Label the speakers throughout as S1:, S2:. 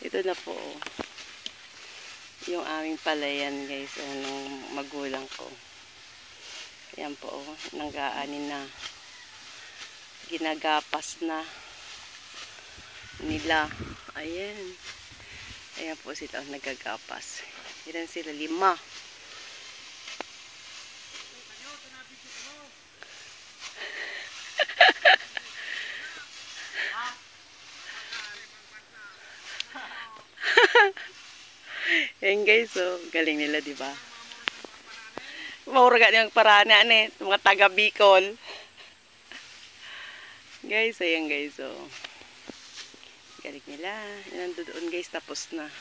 S1: Ito na po. Yung aming palayan guys. Nung magulang ko. Ayan po. Nang-aanin na. Ginagapas na nila. Ayan. Ayan po sila nagagapas. Ilan sila? 5. Ayan guys, so galing nila, di ba? Mauraga niyang parana ni mga taga Bicol. Guys, ayan guys, so galing nila. Nandoon guys, tapos na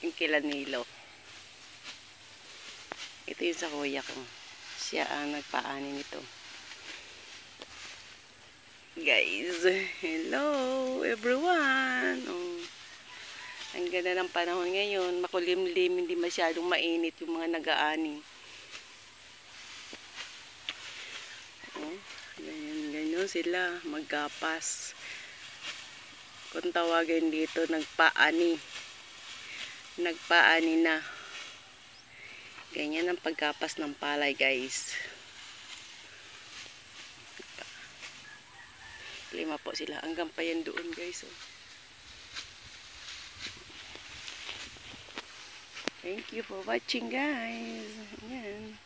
S1: yung kila Nilo. Ito yung sa kuya ko. Siya ang nagpaani nito. Guys, hello everyone. Oh. Ang ganda ng panahon ngayon, makulimlim, hindi masyadong mainit yung mga nag-aani. Oh, ganyan sila, maggapas. Kung tawagin dito, nagpaani. Nagpaani na. Ganyan ang paggapas ng palay, guys. 5 po sila. Hanggang pa yan doon, guys. Oh. Thank you for watching, guys. Ayan.